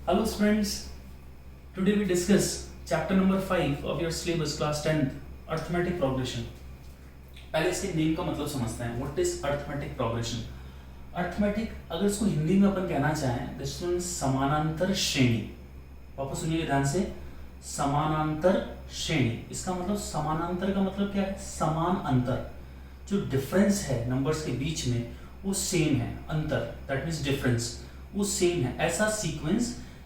Hello students, today we discuss chapter number 5 of your syllabus class 10th arithmetic progression. पहले इसके name का मतलब समझते हैं. What is arithmetic progression? Arithmetic अगर इसको हिंदी में अपन कहना चाहें दिस मींस समानांतर श्रेणी. वापस सुनिए ध्यान से, समानांतर श्रेणी. इसका मतलब समानांतर का मतलब क्या है? समान अंतर. जो डिफरेंस है नंबर्स के बीच में वो सेम है. अंतर दैट मींस डिफरेंस वो सेम है. ऐसा सीक्वेंस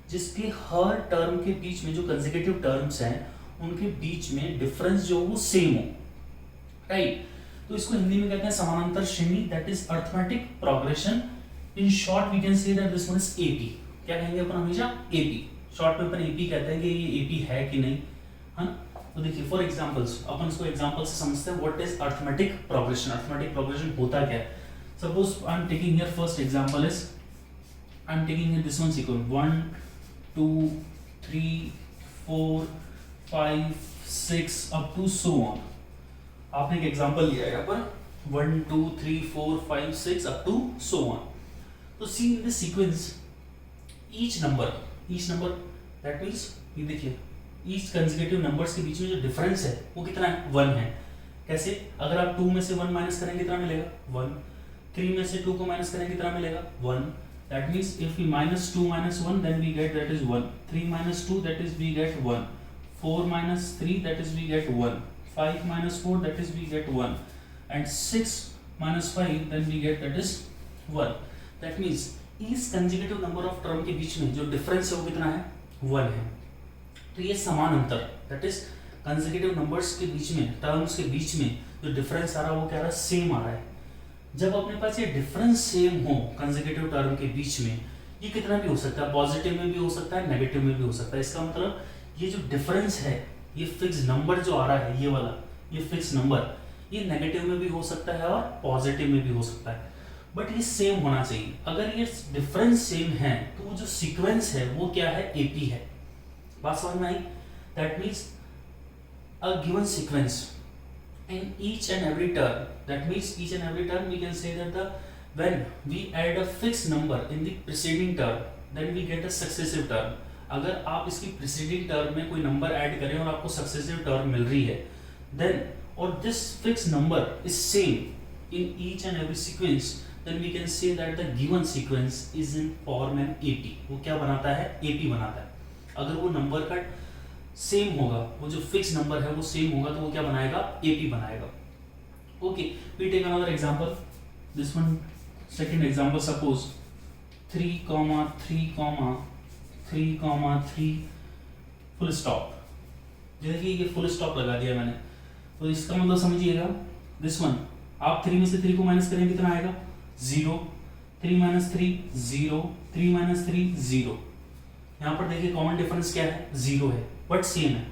जिसके हर टर्म के बीच में जो कंसेक्यूटिव टर्म्स हैं उनके बीच में डिफरेंस जो वो सेम हो. राइट. तो इसको हिंदी में कहते हैं समानांतर श्रेणी. That is arithmetic progression. In short we can say that this one is AP. क्या कहेंगे अपन हमेशा? एपी. शॉर्ट में अपन एपी कहते हैं कि ये एपी है कि नहीं. है ना. तो देखिए फॉर एग्जांपल्स अपन इसको एग्जांपल से समझते हैं. What is arithmetic progression? Arithmetic progression होता क्या है? Suppose I am taking here first example is I am taking here this one sequence 1 2 3 4 5 6 up to so on. आपने एक एग्जांपल लिया है यहाँ पर 1 2 3 4 5 6 अप टू सो ऑन. तो see in this sequence each number that means ये देखिए each consecutive numbers के बीच में जो डिफरेंस है वो कितना है? 1 है. कैसे? अगर आप 2 में से 1 माइनस करेंगे कितना मिलेगा? 1. 3 में से 2 को माइनस करेंगे कितना मिलेगा? 1. That means if we minus 2 minus 1 then we get that is 1. 3 minus 2 that is we get 1. 4 minus 3 that is we get 1. 5 minus 4 that is we get 1. And 6 minus 5 then we get that is 1. That means each consecutive number of term के बीच में जो difference है वो कितना है? 1 है. तो ये समान अंतर that is consecutive numbers के बीच में terms के बीच में जो difference आ रहा है वो क्या आ रहा है? Same आ रहा है. जब अपने पास ये डिफरेंस सेम हो कंसेक्यूटिव टर्म के बीच में ये कितना भी हो सकता है. पॉजिटिव में भी हो सकता है, नेगेटिव में भी हो सकता है. इसका मतलब ये जो डिफरेंस है ये फिक्स नंबर जो आ रहा है ये वाला ये फिक्स नंबर ये नेगेटिव में भी हो सकता है और पॉजिटिव में भी हो सकता है. बट ये सेम होना चाहिए. अगर ये डिफरेंस सेम है तो वो जो सीक्वेंस है वो क्या है? एपी है. बात समझ में आई? That means a given sequence in each and every term, that means each and every term we can say that when we add a fixed number in the preceding term then we get a successive term. अगर आप इसकी preceding term में कोई number add करें और आपको successive term मिल रही है then और this fixed number is same in each and every sequence then we can say that the given sequence is in form an AP. वो क्या बनाता है? AP बनाता है. अगर वो नंबर का सेम होगा, वो जो फिक्स नंबर है वो सेम होगा तो वो क्या बनाएगा? एपी बनाएगा. Okay, we take another example. This one second example. Suppose 3,3,3,3 full stop. देखिए ये फुल स्टॉप लगा दिया मैंने. तो इसका मतलब समझिएगा दिस वन आप 3 में से 3 को माइनस करेंगे कितना आएगा? 0. 3 minus 3 0. 3 minus 3 0. यहाँ पर देखिए कॉमन डिफरेंस क्या है? 0 है बट सेम है.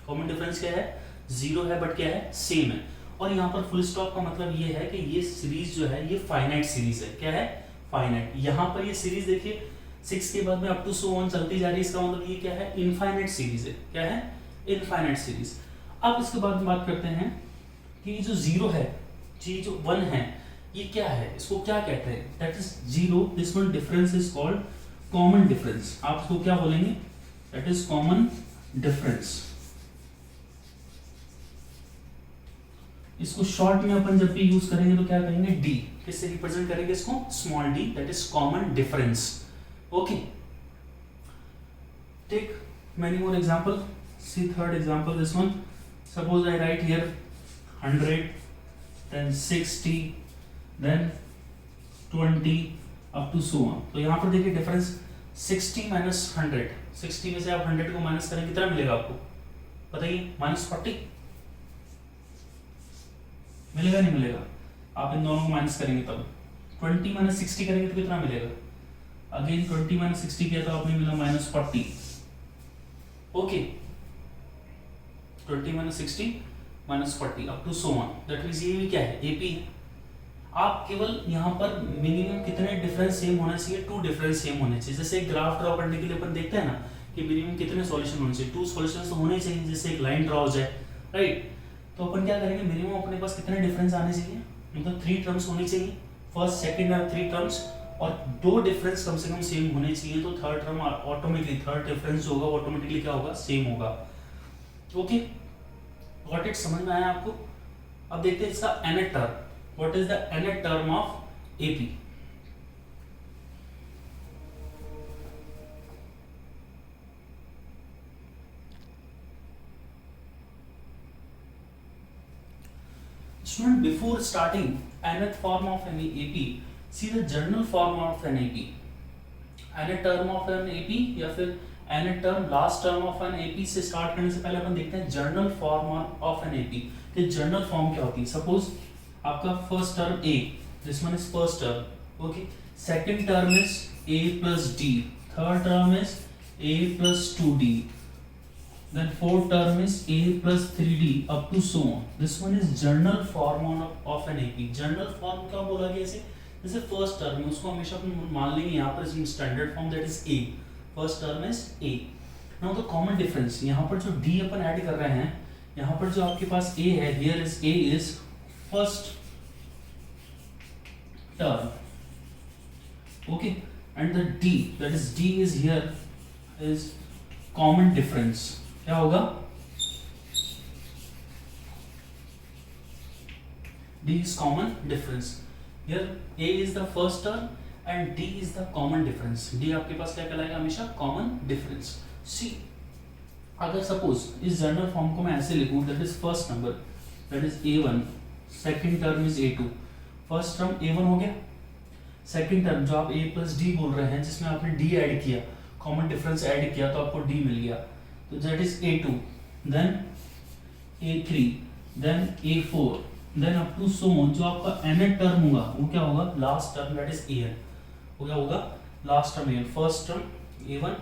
कॉमन डिफरेंस क्या है? 0 है बट क्या है? सेम है. और यहाँ पर फुल स्टॉप का मतलब ये है कि ये सीरीज जो है ये फाइनाइट सीरीज है. क्या है? फाइनाइट. यहाँ पर ये सीरीज देखिए 6 के बाद में अप टू सो ऑन चलती जा रही है. इसका मतलब ये क्या है? इनफाइनाइट सीरीज है. क्या है? Infinite series. अब इसके बाद में बात करते हैं कि जो 0 है जी जो 1 है ये क्या है? इसको क्या कहते हैं? That is 0. This one difference is called common difference. आप इसको क्या बोलेंगे? That is common difference. इसको शॉर्ट में अपन जब भी यूज करेंगे तो क्या कहेंगे? डी. किससे रिप्रेजेंट करेंगे इसको? Small D. That is common difference. Okay, take many more example. See third example, this one. Suppose I write here 100, then 60, then 20 up to so on. तो यहाँ पर देखिए डिफरेंस 60 minus 100. 60 में से आप 100 को माइनस करें कितना मिलेगा आपको? बताइए. -40 मिलेगा नहीं मिलेगा? आप इन दोनों को माइनस करेंगे तब 20 minus 60 करेंगे तो कितना मिलेगा? अगेन 20 minus 60 किया तो आपने मिला -40. Okay, 20 minus 60 minus 40 up to so on. That means ये भी क्या है? एपी है. आप केवल यहाँ पर मिनिमम कितने डिफरेंस सेम होने चाहिए? 2 डिफरेंस सेम होने चाहिए. जैसे एक ग्राफ ड्रॉ करने के लिए अपन देखते हैं ना कि मिनिमम कितने सॉल्यूशन होने चाहिए? 2 सॉल्यूशंस तो होने चाहिए. जैसे एक लाइन ड्रॉ हो जाए, राइट. तो अपन क्या करेंगे? मिनिमम अपने पास कितने डिफरेंस आने चाहिए? मतलब 3 टर्म्स होनी चाहिए. फर्स्ट, सेकंड और 3 टर्म्स और दो डिफरेंस कम से कम सेम होने चाहिए, तो third term automatically, third difference होगा ऑटोमेटिकली क्या होगा, सेम होगा। ओके, व्हाट इट, समझ में आया आपको? अब देखते हैं इसका nth term, what is the nth term of AP. Student, before starting nth form of an AP, see the general form of an AP. nth term of an AP या फिर nth term last term of an AP से start करने से पहले अपन देखते हैं general form of an AP कि जनरल फॉर्म क्या होती है। सपोज आपका first term A, this one is first term, okay, second term is A plus D, third term is A plus 2D, then fourth term is A plus 3D up to so on. This one is general form of an AP. General form क्या बोला गया इसे, जैसे first term है उसको हमेशा अपन मान लेंगे यहाँ पर इसमें standard form that is A, first term is A. Now the common difference, यहाँ पर जो D अपन ऐड कर रहे हैं, यहाँ पर जो आपके पास A है, here is A is first term, okay, and the D, that is D is here is common difference. क्या होगा, D is common difference. Here A is the first term and D is the common difference. D आपके पास क्या कहलाएगा हमेशा, common difference. C, अगर suppose इस general form को मैं ऐसे लिखूं, that is first number, that is A1, second term is A2, first term A1 हो गया, second term जो आप A plus D बोल रहे हैं जिसमें आपने D ऐड किया, common difference ऐड किया तो आपको D मिल गया, तो that is A2, then A3, then A4, then up to so on. जो आपका nth टर्म होगा वो क्या होगा, last term, that is AN, वो क्या होगा, last term AN, first term A1,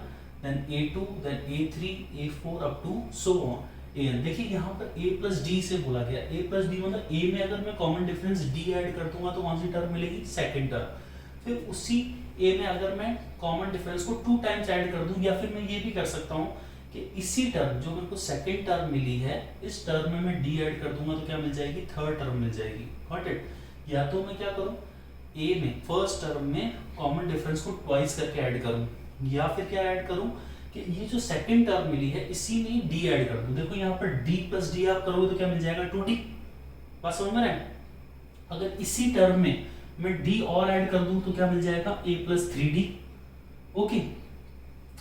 then A2, then A3, A4 up to so on AN. देखिए यहाँ पर A plus D से बोला गया, A plus D मतलब A में अगर मैं कॉमन डिफरेंस D ऐड कर दूंगा तो कौन सी टर्म मिलेगी, सेकंड टर्म। फिर उसी A में अगर मैं कॉमन डिफरेंस को 2 टाइम्स ऐड कर दूं, या फिर मैं ये भी कर सकता हूँ कि इसी टर्म जो मेरे को सेकंड टर्म मिली है, इस टर्म में मैं D ऐड कर दूंगा तो क्या मिल जाएगी, थर्ड टर्म मिल जाएगी। Got it? या तो मैं क्या करूं, A में फर्स्ट टर्म में कॉमन डिफरेंस को ट्वाइस करके ऐड करूं, या फिर क्या ऐड करूं कि ये जो सेकंड टर्म मिली है इसी में D ऐड कर दूं। देखो यहाँ पर D plus D आप करोगे तो क्या मिल जाएगा, 2D। बात समझ में रहे? अगर इसी टर्म में मैं D और ऐड कर दूं तो क्या मिल जाएगा, A plus 3D। ओके,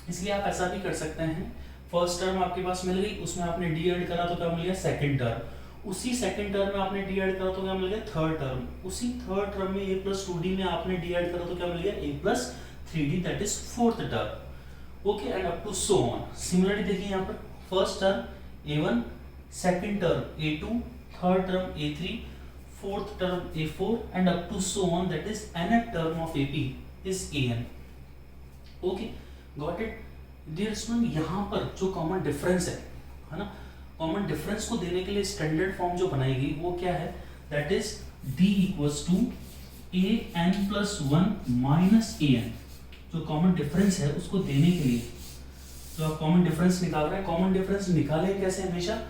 इसलिए आप ऐसा भी कर सकते हैं, फर्स्ट टर्म आपके पास मिल गई, उसमें आपने D ऐड करा तो क्या मिल गया, सेकंड टर्म, उसी सेकंड टर्म में आपने D ऐड करा तो क्या मिल गया, थर्ड टर्म, उसी थर्ड टर्म में A plus 2D में आपने D ऐड करा तो क्या मिल गया, A plus 3D, that is fourth term. Okay, and up to so on. Similarly देखिए यहाँ पर first term A1, second term A2, third term A3, fourth term A4 and up to so on, that is nth term of AP is AN। Okay, got it? Dear student, यहाँ पर जो common difference है ना, common difference को देने के लिए standard form जो बनाई गई वो क्या है, that is D equals to AN plus 1 minus AN। जो कॉमन डिफरेंस है उसको देने के लिए जो आप कॉमन डिफरेंस निकाल रहे हैं, कॉमन डिफरेंस निकालें कैसे, हमेशा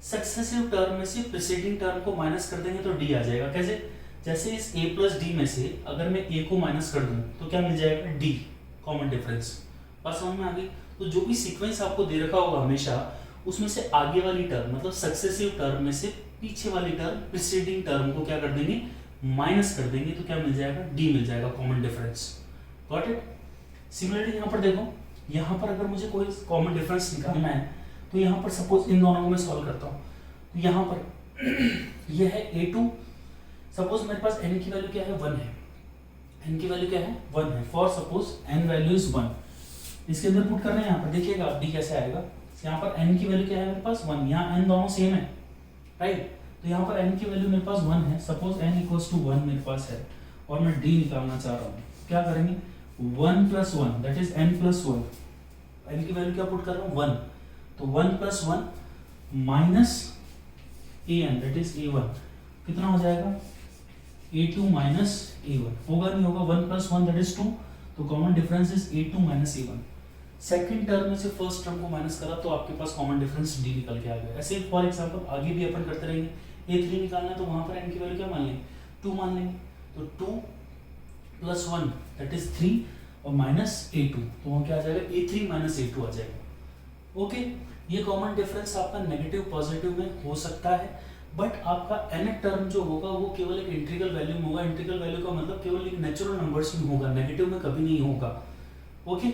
सक्सेसिव टर्म में से प्रीसीडिंग टर्म को माइनस कर देंगे तो D आ जाएगा। कैसे? जैसे इस A प्लस D में से अगर मैं A को माइनस कर दूं तो क्या मिल जाएगा, D, कॉमन डिफरेंस। बात समझ में आ गई? तो जो भी सीक्वेंस आपको दे रखा होगा हमेशा उसमें से आगे वाली टर्म मतलब सक्सेसिव टर्म में से पीछे वाली टर्म प्रीसीडिंग टर्म को क्या कर देंगे, माइनस कर देंगे तो क्या मिल जाएगा, D मिल जाएगा, common difference. Got it? Similarly यहाँ पर देखो, यहाँ पर अगर मुझे कोई कॉमन डिफरेंस निकालना है तो यहाँ पर सपोज इन दोनों को मैं सॉल्व करता हूँ, तो यहाँ पर यह है A2, सपोज मेरे पास n की वैल्यू क्या है, 1 है, n की वैल्यू क्या है, 1 है, for suppose n value is 1, इसके अंदर पुट करना है। यहाँ पर देखिएगा D कैसे आएगा, यहाँ पर n की वैल्यू क्या है मेरे पास, 1, यहाँ n दोनों सेम है, राइट? तो यहाँ पर n की वैल्यू मेरे पास 1 है, सपोज n इक्वल्स टू 1 मेरे पास है और मैं D निकालना चाह रहा हूँ, क्या करेंगे, 1 plus 1 that is n plus 1, n की वैल्यू क्या पुट कर रहा हूँ, 1, तो 1 plus 1 minus AN that is A1, कितना हो जाएगा, A2 माइनस A1, होगा नहीं होगा, 1 प्लस 1 दैट इज 2, तो common difference is A2 minus A1। Second term में से फर्स्ट टर्म को माइनस करा तो आपके पास कॉमन डिफरेंस D निकल के आ गया। ऐसे फॉर एग्जांपल आगे भी अपन करते रहेंगे, A3 निकालना है तो वहां पर n की वैल्यू क्या मान लेंगे, 2 मान लेंगे, तो 2 प्लस 1 दैट इज 3 और माइनस a2, तो वहाँ क्या आ जाएगा a3 माइनस a2 आ जाएगा। ओके, ये कॉमन डिफरेंस आपका नेगेटिव पॉजिटिव में हो सकता है, बट आपका nth टर्म जो होगा वो केवल एक इंटीग्रल वैल्यू में होगा। इंटीग्रल वैल्यू का मतलब केवल एक नेचुरल नंबर्स में होगा, नेगेटिव में कभी नहीं होगा। ओके,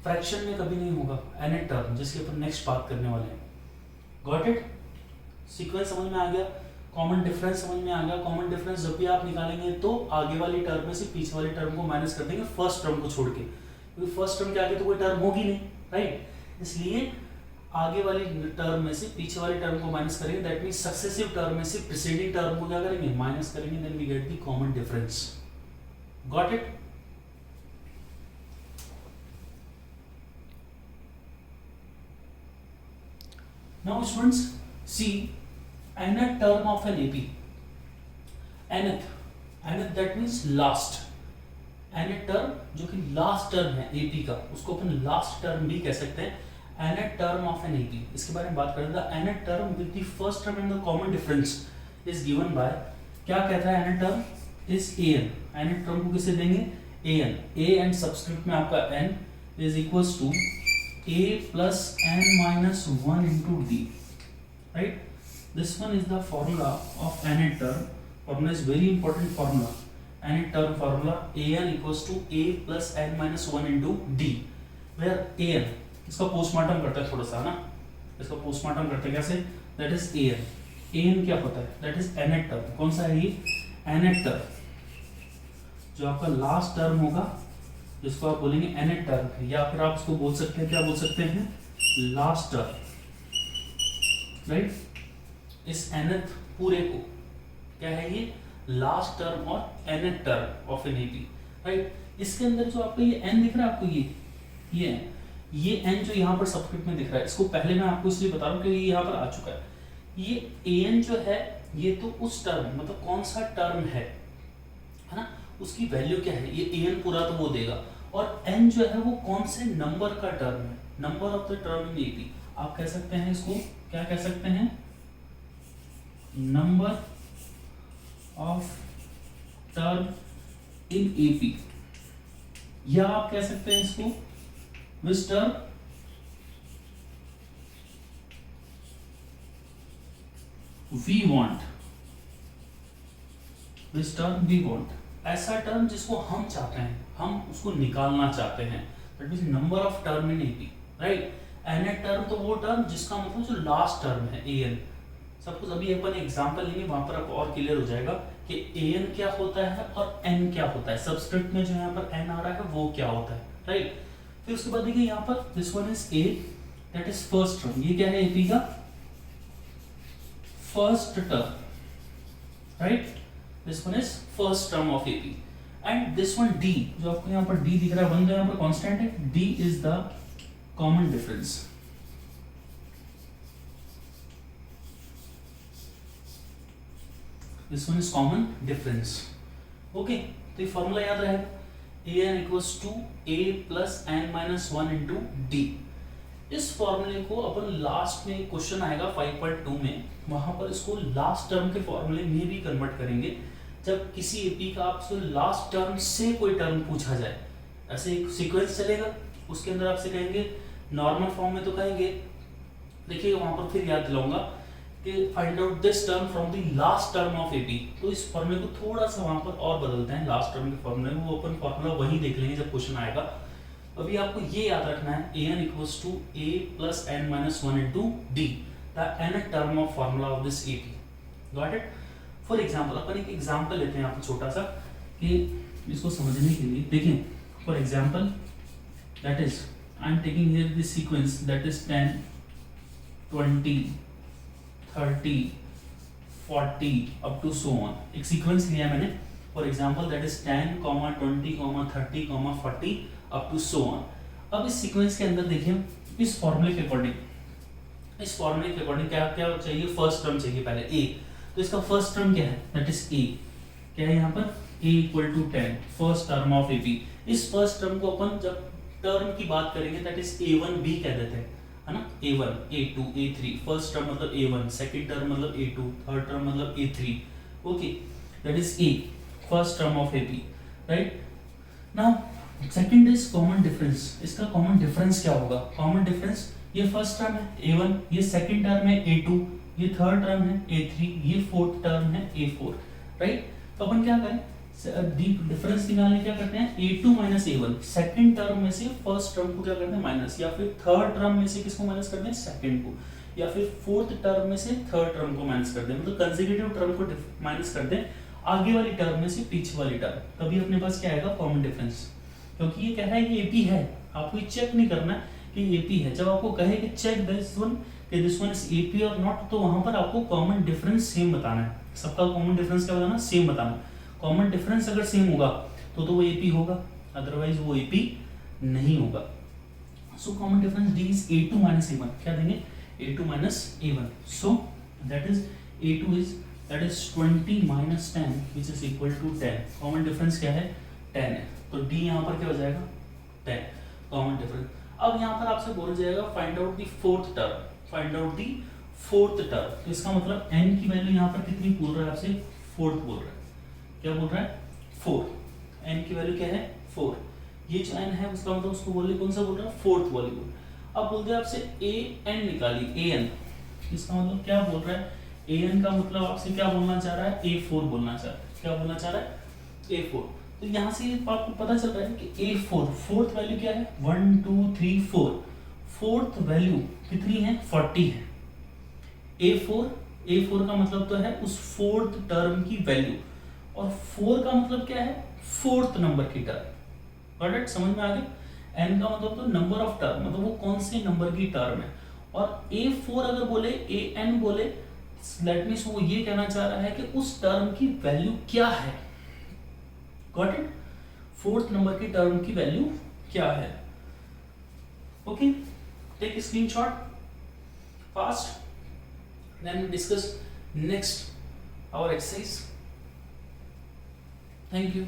फ्रैक्शन में कभी नहीं होगा nth टर्म, जिसके अपन नेक्स्ट बात करने वाले हैं। Got it? सीक्वेंस समझ में आ गया, कॉमन डिफरेंस समझ में आ गया। कॉमन डिफरेंस जब भी आप निकालेंगे तो आगे वाली टर्म में से पीछे वाली टर्म को माइनस कर देंगे फर्स्ट टर्म को छोड़ के, क्योंकि फर्स्ट टर्म के आगे तो कोई टर्म होगी नहीं, राइट? इसलिए आगे वाली टर्म में से पीछे वाली टर्म को माइनस करेंगे, दैट मींस सक्सेसिव टर्म में से प्रीसीडिंग टर्म को क्या करेंगे, माइनस करेंगे, then we get the common difference. Got it? Now students see nth term of an AP, nth that means last, nth term जो कि लास्ट टर्म है AP का, उसको अपन लास्ट टर्म भी कह सकते हैं, nth term of an AP। इसके बारे में बात करें तो nth term with the first term and the common difference is given by, क्या कहता है nth term is an, nth term को किसे देंगे, an, a and सबस्क्रिप्ट में आपका n is equals to a plus n minus 1 into d, right? This one is the formula of nth term. Formula is very important formula. Nth term formula an equals to a plus n minus 1 into d, where an इसका postmortem करता है थोड़ा सा ना, इसका postmortem करते हैं कैसे, that is an क्या होता है, that is nth term। कौन सा है ये, nth term जो आपका लास्ट टर्म होगा, जिसको आप बोलेंगे nth टर्म, या फिर आप उसको बोल सकते हैं, क्या बोल सकते हैं, लास्ट टर्म, राइट? इस nth पूरे को क्या है ये, लास्ट टर्म और nth term of an AP, right? इसके अंदर जो आपको ये n दिख रहा है, आपको ये n जो यहाँ पर सबस्क्रिप्ट में दिख रहा है, इसको पहले मैं आपको इसलिए बता रहा हूँ क्योंकि ये यहाँ पर आ चुका है। ये an जो है ये तो उस टर्म, मतलब कौन सा टर्म है ना, उसकी वैल्यू क्या है, ये an पूरा तो वो देगा, और n जो है वो कौन से नंबर का टर्म है, number of the term in AP. आप कह सकते हैं इसको, क्या कह सकते हैं, number of term in AP, या आप कह सकते हैं इसको which term we want, which term we want, ऐसा टर्म जिसको हम चाहते हैं, हम उसको निकालना चाहते हैं, that means number of term in AP, right? nth term तो वो टर्म जिसका मतलब जो लास्ट टर्म है an। सब कुछ अभी अपन एग्जांपल लेंगे, वहां पर आपको और क्लियर हो जाएगा कि an क्या होता है और n क्या होता है, सबस्क्रिप्ट में जो यहाँ पर n आ रहा है वो क्या होता है, राइट? फिर उसके बाद देखिए यहाँ पर this one is a, that is first term, ये क्या है AP का first term, right? This one is first term of AP, and this one d, जो आपको यहाँ पर d दिख रहा है, वन जो यहाँ पर कांस्टेंट है, d is the common difference. This one is common difference. Okay, तो ये फॉर्मूला याद रहेगा, an equals to a plus n minus 1 into d। इस फॉर्मूले को अपन लास्ट में क्वेश्चन आएगा 5.2 में, वहां पर इसको लास्ट टर्म के फॉर्मूले में भी कन्वर्ट करेंगे। जब किसी एपी का आपसे लास्ट टर्म से कोई टर्म पूछा जाए, ऐसे एक सीक्वेंस चलेगा, उसके अंदर आपसे कहेंगे नॉर्मल फॉर्म में तो कहेंगे, देखिए वहां पर फिर याद दिलाऊंगा कि find out this term from the last term of AP, तो इस फॉर्मूले को थोड़ा सा वहां पर और बदलते हैं लास्ट टर्म के फॉर्मूले में, वो अपन फॉर्मूला वही देख लेंगे जब क्वेश्चन आएगा। अभी आपको ये याद रखना है an equals to a plus n minus 1 into d, the nth term of formula of this AP। Got it? For example, अपन एक एग्जांपल लेते हैं यहाँ पर छोटा सा कि इसको समझने के लिए। देखिए for example, that is I am taking here this sequence that is 10, 20, 30, 40 up to so on। एक सीक्वेंस लिया मैंने, for example that is 10, 20, 30, 40 up to so on. अब इस सीक्वेंस के अंदर देखिए इस फॉर्मूले के अकॉर्डिंग, इस फॉर्मूले के अकॉर्डिंग क्या क्या चाहिए, फर्स्ट टर्म चाहिए पहले a, तो इसका फर्स्ट टर्म क्या है, दैट इज a, क्या है यहाँ पर a equal to 10, first term of AP। इस फर्स्ट टर्म को अपन जब टर्म की बात करेंगे दैट इज a1b कह देते हैं, है ना, a1, a2, a3, first term मतलब a1, सेकंड टर्म मतलब a2, थर्ड टर्म मतलब a3। Okay, that is a, first term of AP, right? Now second is common difference. इसका कॉमन डिफरेंस क्या होगा? कॉमन डिफरेंस, ये फर्स्ट टर्म है a1, ये second term है a2, ये थर्ड टर्म है a3, ये फोर्थ टर्म है a4, राइट। तो अपन क्या करें, डिफरेंस निकालने क्या करते हैं, a2 minus a1, second term में से फर्स्ट टर्म को क्या करते हैं माइनस, या फिर थर्ड टर्म में से किसको माइनस करते हैं, सेकंड को, या फिर फोर्थ टर्म में से थर्ड टर्म को माइनस करते हैं, मतलब कंसेक्यूटिव टर्म को माइनस करते हैं आगे वाली टर्म में से पीछे वाली टर्म, तभी अपने पास क्या आएगा, कॉमन डिफरेंस। क्योंकि ये कह रहा है कि एपी है, आपको ये चेक नहीं करना कि एपी है। जब आपको कहे कि चेक दिस वन कि दिस वन इज एपी और नॉट, तो वहां पर आपको कॉमन डिफरेंस सेम बताना है। सबका कॉमन डिफरेंस क्या बताना, सेम बताना। कॉमन डिफरेंस अगर सेम होगा तो वो एपी होगा, अदरवाइज वो एपी नहीं होगा। So common difference D is a2 minus a1, क्या देंगे, a2 minus a1, so that is a2 is that is 20 minus 10 which is equal to 10। Common difference क्या है, 10 है, तो d यहाँ पर क्या हो जाएगा, 10 कॉमन डिफरेंस। अब यहाँ पर आपसे बोला जाएगा find out the fourth term, find out the fourth term. तो इसका मतलब n की वैल्यू यहाँ पर कितनी बोल रहा है आपसे, फोर्थ बोल रहा है, क्या बोल रहा है, 4। n की वैल्यू क्या है, 4। ये जो n है उसका मतलब उसको बोलिए कौन सा बोल रहा है, फोर्थ वाली बोल। अब बोलते हैं आपसे an निकालिए, an, इसका मतलब क्या बोल रहा है, an का मतलब आपसे क्या बोलना चाह रहा है, a4 बोलना चाह रहा है, क्या बोलना चाह रहा है, a4। तो यहाँ से आपको पता चल रहा है कि a4 फोर्थ वैल्यू क्या है, 1 2 3 4, फोर्थ वैल्यू कितनी है, 40 है। a4 का मतलब तो है उस फोर्थ टर्म की वैल्यू, और 4 का मतलब क्या है, फोर्थ नंबर की टर्म। गॉट इट, समझ में आ गया। n का मतलब तो नंबर ऑफ टर्म, मतलब वो कौन से नंबर की टर्म है। और a4 अगर बोले, an बोले, लेट मींस वो ये कहना चाह रहा है कि उस टर्म की वैल्यू क्या है। गॉट इट, फोर्थ नंबर की टर्म की वैल्यू क्या है। Okay, take screenshot fast, then discuss next our exercise. Thank you.